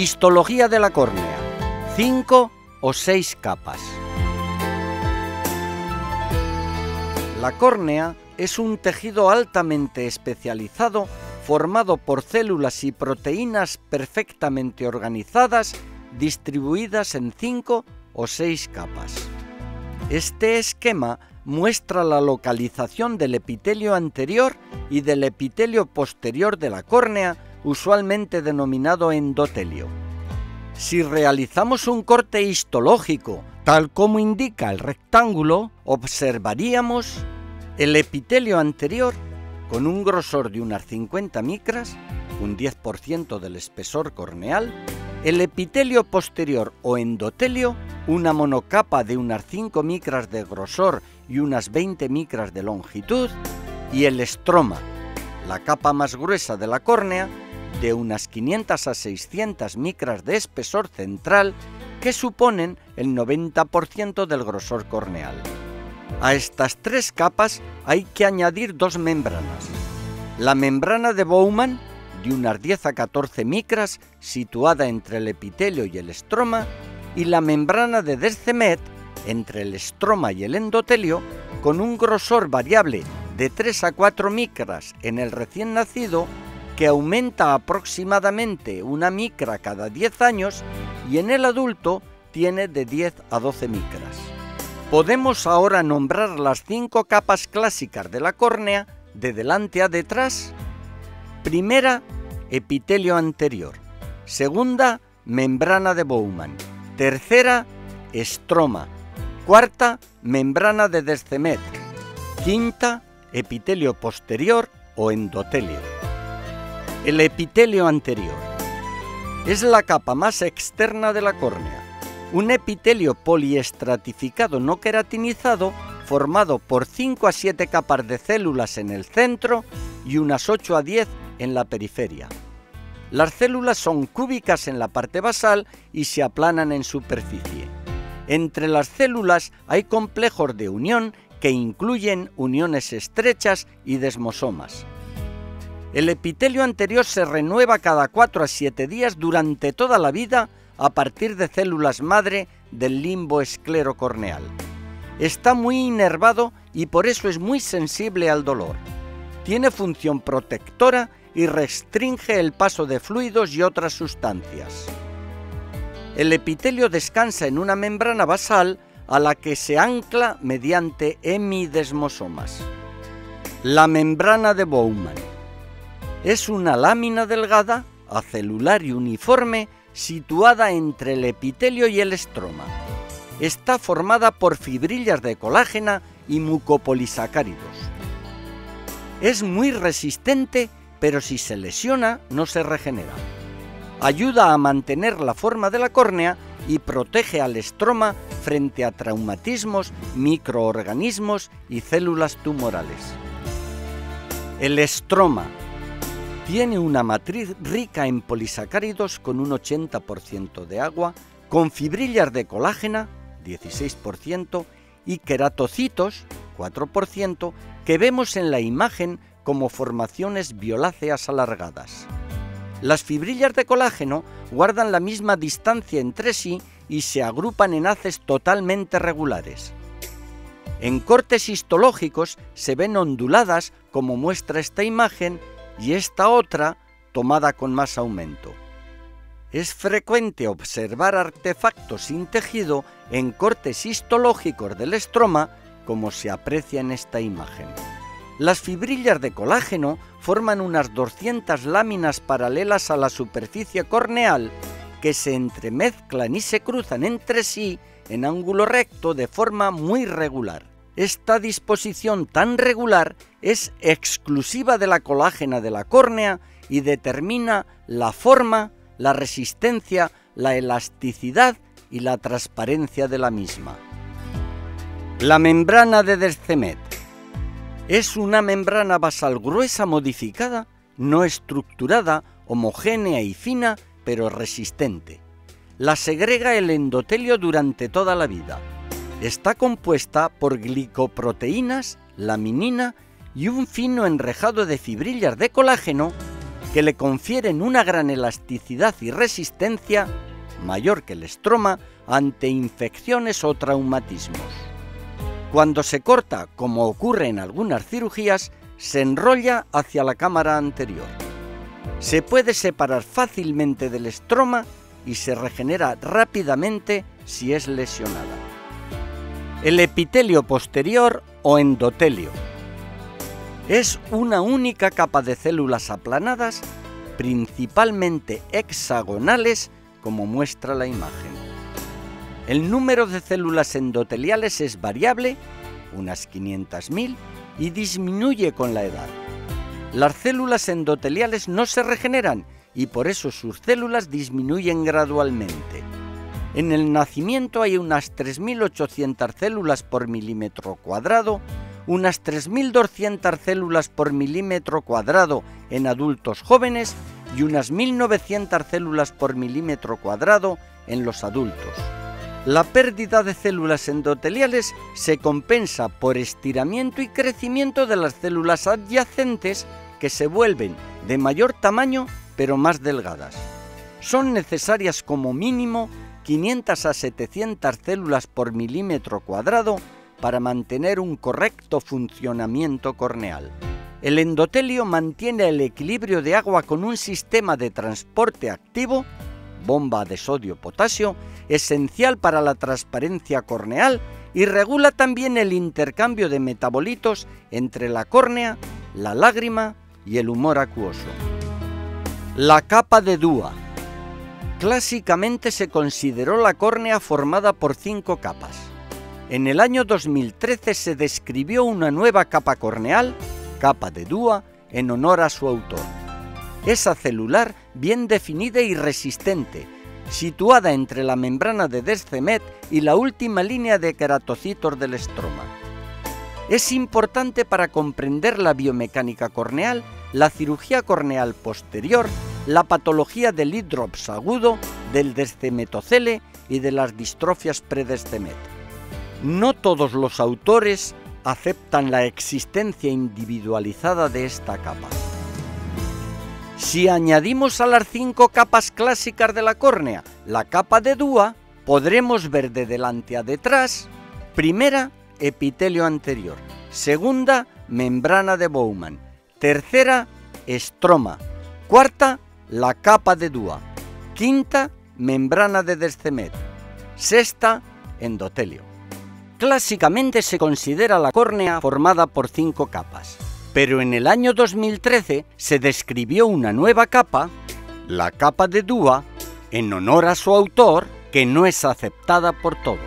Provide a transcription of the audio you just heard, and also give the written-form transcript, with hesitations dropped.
Histología de la córnea. 5 o 6 capas. La córnea es un tejido altamente especializado formado por células y proteínas perfectamente organizadas, distribuidas en 5 o 6 capas. Este esquema muestra la localización del epitelio anterior y del epitelio posterior de la córnea, usualmente denominado endotelio. Si realizamos un corte histológico, tal como indica el rectángulo, observaríamos el epitelio anterior con un grosor de unas 50 micras, un 10% del espesor corneal, el epitelio posterior o endotelio, una monocapa de unas 5 micras de grosor y unas 20 micras de longitud, y el estroma, la capa más gruesa de la córnea, de unas 500 a 600 micras de espesor central, que suponen el 90% del grosor corneal. A estas 3 capas hay que añadir 2 membranas. La membrana de Bowman, de unas 10 a 14 micras, situada entre el epitelio y el estroma, y la membrana de Descemet, entre el estroma y el endotelio, con un grosor variable de 3 a 4 micras en el recién nacido, que aumenta aproximadamente 1 micra cada 10 años, y en el adulto tiene de 10 a 12 micras. Podemos ahora nombrar las 5 capas clásicas de la córnea de delante a detrás. Primera, epitelio anterior. Segunda, membrana de Bowman. Tercera, estroma. Cuarta, membrana de Descemet. Quinta, epitelio posterior o endotelio. El epitelio anterior es la capa más externa de la córnea, un epitelio poliestratificado no queratinizado formado por 5 a 7 capas de células en el centro y unas 8 a 10 en la periferia. Las células son cúbicas en la parte basal y se aplanan en superficie. Entre las células hay complejos de unión que incluyen uniones estrechas y desmosomas. El epitelio anterior se renueva cada 4 a 7 días durante toda la vida a partir de células madre del limbo esclerocorneal. Está muy inervado y por eso es muy sensible al dolor. Tiene función protectora y restringe el paso de fluidos y otras sustancias. El epitelio descansa en una membrana basal a la que se ancla mediante hemidesmosomas. La membrana de Bowman es una lámina delgada, acelular y uniforme, situada entre el epitelio y el estroma. Está formada por fibrillas de colágeno y mucopolisacáridos. Es muy resistente, pero si se lesiona no se regenera. Ayuda a mantener la forma de la córnea y protege al estroma frente a traumatismos, microorganismos y células tumorales. El estroma tiene una matriz rica en polisacáridos con un 80% de agua, con fibrillas de colágeno, 16%, y queratocitos, 4%, que vemos en la imagen como formaciones violáceas alargadas. Las fibrillas de colágeno guardan la misma distancia entre sí y se agrupan en haces totalmente regulares. En cortes histológicos se ven onduladas, como muestra esta imagen, y esta otra tomada con más aumento. Es frecuente observar artefactos sin tejido en cortes histológicos del estroma, como se aprecia en esta imagen. Las fibrillas de colágeno forman unas 200 láminas paralelas a la superficie corneal que se entremezclan y se cruzan entre sí en ángulo recto de forma muy regular. Esta disposición tan regular es exclusiva de la colágena de la córnea y determina la forma, la resistencia, la elasticidad y la transparencia de la misma. La membrana de Descemet es una membrana basal gruesa modificada, no estructurada, homogénea y fina, pero resistente. La segrega el endotelio durante toda la vida. Está compuesta por glicoproteínas, laminina y un fino enrejado de fibrillas de colágeno que le confieren una gran elasticidad y resistencia, mayor que el estroma, ante infecciones o traumatismos. Cuando se corta, como ocurre en algunas cirugías, se enrolla hacia la cámara anterior. Se puede separar fácilmente del estroma y se regenera rápidamente si es lesionada. El epitelio posterior o endotelio es una única capa de células aplanadas, principalmente hexagonales, como muestra la imagen. El número de células endoteliales es variable, unas 500.000, y disminuye con la edad. Las células endoteliales no se regeneran y por eso sus células disminuyen gradualmente. En el nacimiento hay unas 3.800 células por milímetro cuadrado, unas 3.200 células por milímetro cuadrado en adultos jóvenes y unas 1.900 células por milímetro cuadrado en los adultos. La pérdida de células endoteliales se compensa por estiramiento y crecimiento de las células adyacentes que se vuelven de mayor tamaño pero más delgadas. Son necesarias como mínimo 500 a 700 células por milímetro cuadrado para mantener un correcto funcionamiento corneal. El endotelio mantiene el equilibrio de agua con un sistema de transporte activo, bomba de sodio-potasio, esencial para la transparencia corneal y regula también el intercambio de metabolitos entre la córnea, la lágrima y el humor acuoso. La capa de Dua. Clásicamente se consideró la córnea formada por 5 capas. En el año 2013 se describió una nueva capa corneal, capa de Dua, en honor a su autor. Es acelular, bien definida y resistente, situada entre la membrana de Descemet y la última línea de queratocitos del estroma. Es importante para comprender la biomecánica corneal, la cirugía corneal posterior, la patología del eye drops agudo, del descemetocele y de las distrofias predescemet. No todos los autores aceptan la existencia individualizada de esta capa. Si añadimos a las 5 capas clásicas de la córnea la capa de Dua, podremos ver de delante a detrás: primera, epitelio anterior; segunda, membrana de Bowman; tercera, estroma; cuarta, la capa de Dua; quinta, membrana de Descemet; sexta, endotelio. Clásicamente se considera la córnea formada por 5 capas, pero en el año 2013 se describió una nueva capa, la capa de Dua, en honor a su autor, que no es aceptada por todos.